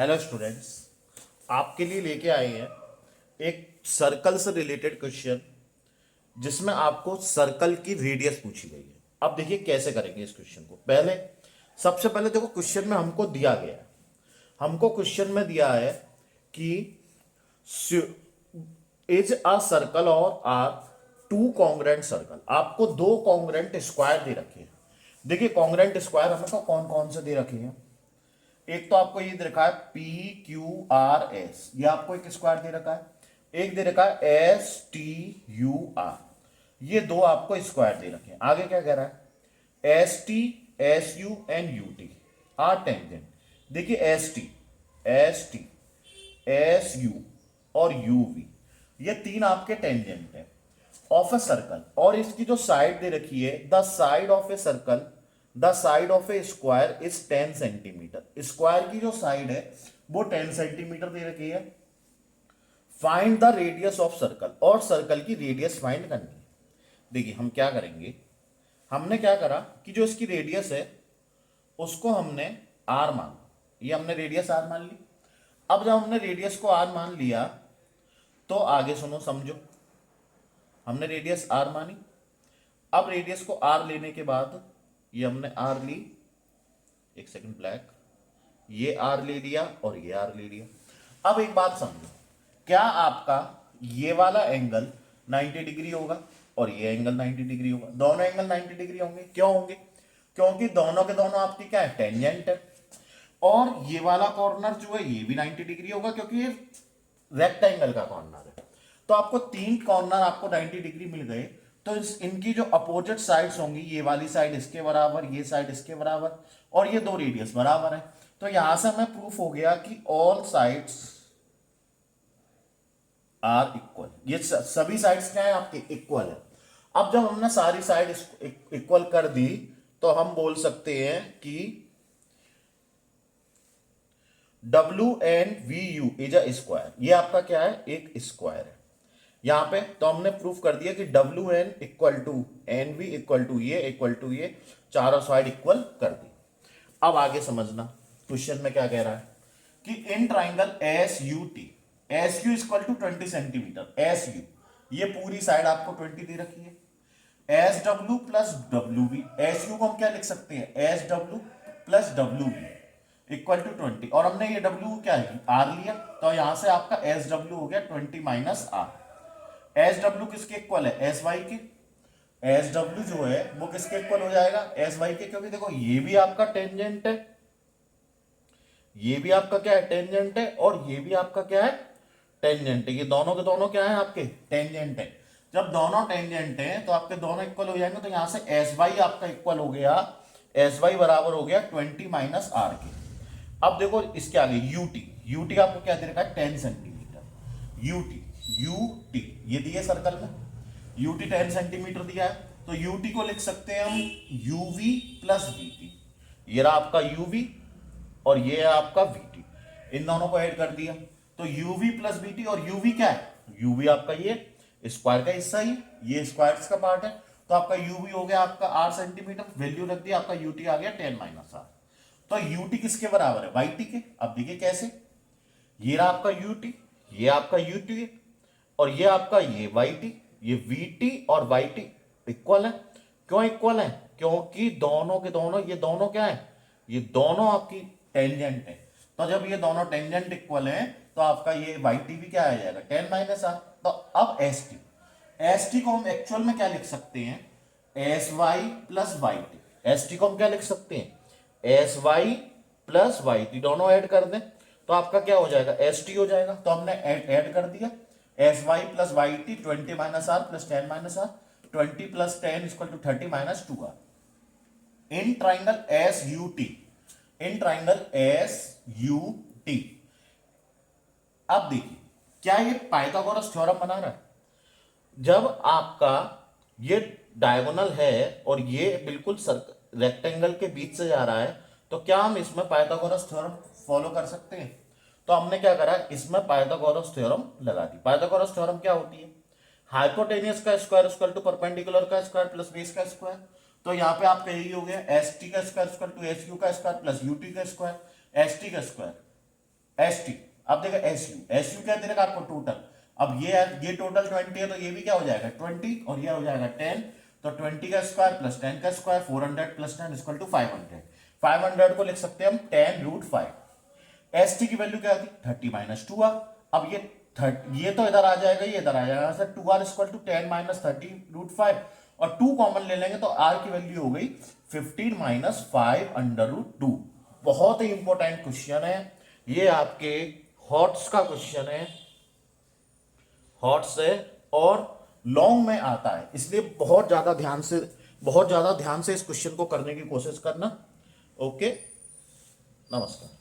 Hello students, आपके लिए लेके आए हैं एक सर्कल से रिलेटेड क्वेश्चन जिसमें आपको सर्कल की रेडियस पूछी गई है। अब देखिए कैसे करेंगे इस क्वेश्चन को। सबसे पहले देखो, क्वेश्चन में हमको दिया गया है, हमको क्वेश्चन में दिया है कि इज अ सर्कल और आर टू कॉन्ग्रेंट सर्कल। आपको दो कॉन्ग्रेंट स्क्वायर दे रखे हैं। देखिए कॉन्ग्रेंट स्क्वायर हमें तो कौन कौन से दे रखे हैं। एक तो आपको ये दे रखा है पी क्यू आर एस, ये आपको एक स्क्वायर दे रखा है। एक दे रखा है एस टी यू आर, ये दो आपको स्क्वायर दे रखे हैं। आगे क्या कह रहा है, S T S U and U T R tangent. देखिए एस टी एस यू और यू वी, ये तीन आपके टेंजेंट है ऑफ ए सर्कल। और इसकी जो साइड दे रखी है, the side of a circle, the side of A square is 10 centimetre. Square की जो साइड है वो 10 सेंटीमीटर दे रखी है। Find the radius of circle, और सर्कल की रेडियस फाइंड करनी है। देखिए हम क्या करेंगे, हमने क्या करा कि जो इसकी रेडियस है उसको हमने आर मान, ये हमने रेडियस आर मान ली। अब जब हमने रेडियस को आर मान लिया तो आगे सुनो समझो, हमने रेडियस आर मानी। अब रेडियस को आर लेने के बाद ये हमने आर ली, एक सेकंड ब्लैक, ये आर ले लिया और ये आर ले लिया। अब एक बात समझो, क्या आपका ये वाला एंगल 90 डिग्री होगा और ये एंगल 90 डिग्री होगा? दोनों एंगल 90 डिग्री होंगे। क्यों होंगे? क्योंकि दोनों के दोनों आपकी क्या है, टेंजेंट है। और ये वाला कॉर्नर जो है ये भी 90 डिग्री होगा क्योंकि ये रेक्टेंगल का कॉर्नर है। तो आपको तीन कॉर्नर आपको 90 डिग्री मिल गए। तो इनकी जो अपोजिट साइड्स होंगी, ये वाली साइड इसके बराबर, ये साइड इसके बराबर, और ये दो रेडियस बराबर है। तो यहां से हमें प्रूफ हो गया कि ऑल साइड्स आर इक्वल। ये सभी साइड्स क्या है आपके, इक्वल है। अब जब हमने सारी साइड इक्वल कर दी तो हम बोल सकते हैं कि W and V U is a square. ये आपका क्या है, एक स्क्वायर है। यहां पे तो हमने प्रूफ कर दिया कि W N equal to N V equal to ये, चारों साइड इक्वल कर दी। अब आगे समझना, क्वेश्चन में क्या कह रहा है कि in triangle S U equal to 20 centimetre. S U, ये पूरी साइड आपको 20 दे रखी है। S W plus W B, S U को हम क्या लिख सकते हैं, S W plus W B equal to 20। और हमने ये डब्ल्यू क्या है, आर लिया, तो यहां से आपका एस डब्ल्यू हो गया 20 माइनस आर। एस डब्ल्यू किसके इक्वल है, एस वाई के। एस डब्ल्यू जो है वो किसके इक्वल हो जाएगा, एस वाई के। क्योंकि देखो ये भी आपका टेंजेंट है, ये भी आपका क्या है, टेंजेंट है, और ये भी आपका क्या है, टेंजेंट है। ये दोनों के दोनों क्या है, आपके टेंजेंट है। जब दोनों टेंजेंट हैं तो आपके दोनों इक्वल हो जाएंगे। तो यहां से एस वाई आपका इक्वल हो गया, एस वाई बराबर हो गया 20 माइनस आर के। अब देखो इसके आगे यूटी, यूटी आपको क्या दे रखा है, 10 सेंटीमीटर। यूटी, यूटी ये दिए सर्कल में, यूटी 10 सेंटीमीटर दिया है। तो यूटी को लिख सकते हैं हम यूवी प्लस वीटी। ये रहा आपका यूवी और ये है आपका वीटी, इन दोनों को ऐड कर दिया तो यूवी प्लस वीटी। और यूवी क्या है, यूवी आपका ये स्क्वायर का हिस्सा ही, ये स्क्वायर्स का पार्ट है। तो आपका यूवी हो गया आपका 8 सेंटीमीटर, वैल्यू रख दिया, आपका यूटी आ गया 10 माइनस आर। तो यूटी किसके बराबर है, वाईटी के। अब देखिए कैसे, ये रहा आपका यूटी, ये आपका यूटी है, और ये आपका ये वाईटी, ये वीटी और वाईटी इक्वल है। क्यों इक्वल है, क्योंकि दोनों के दोनों, ये दोनों क्या है, ये दोनों आपकी टेंजेंट है। तो जब ये दोनों टेंजेंट इक्वल हैं तो आपका ये वाईटी भी क्या आ जाएगा, 10 माइनस आर। तो अब एस टी, एस टी को हम एक्चुअल में क्या लिख सकते हैं, S Y plus Y T. S T को हम क्या लिख सकते हैं, S Y plus Y T, दोनों ऐड कर दें तो आपका क्या हो जाएगा, एस टी हो जाएगा। तो हमने ऐड कर दिया, S Y plus Y T 20 minus R plus 10 minus R, 20 plus 10 equal to 30 minus 2 R. In triangle S U T, in triangle S U T. अब देखिए क्या ये पाइथागोरस थ्योरम बना रहा है। जब आपका ये डायगोनल है और ये बिल्कुल रेक्टेंगल के बीच से जा रहा है तो क्या हम इसमें पाइथागोरस थ्योरम फॉलो कर सकते हैं? तो हमने क्या करा, इसमें पाइथागोरस थ्योरम लगा दी। पाइथागोरस थ्योरम क्या होती है, हाइपोटेनियस का स्क्वायर इक्वल टू परपेंडिकुलर का स्क्वायर प्लस बेस का स्क्वायर। तो यहाँ पे आपका यही हो गया, एस टी का square equal to S U का स्क्वायर प्लस यू टी का स्क्वायर। एस टी का स्क्वायर, एस टी, अब देखो एस यू क्या दे रखा आपको टोटल, अब ये टोटल 20 है तो ये भी क्या हो जाएगा 20 और ये हो जाएगा 10, तो 20 का स्क्वायर प्लस 10 का स्क्वायर 400 प्लस 10 इक्वल टू 500, 500 को लिख सकते हैं हम 10√5। एस टी की वैल्यू क्या थी 30 माइनस 2r, अब ये तो इधर आ जाएगा, ये इधर आ जाएगा sir 2r equal to 10 minus 30√5 और 2 कॉमन ले लेंगे तो r की वैल्यू हो गई 15 माइनस 5√2। बहुत ही इंपॉर्टेंट क्वेश्चन है ये, आपके हॉट्स का क्वेश्चन है, हॉट्स है और लॉन्ग में आता है, इसलिए बहुत ज्यादा ध्यान से इस क्वेश्चन को करने की कोशिश करना। ओके, नमस्कार।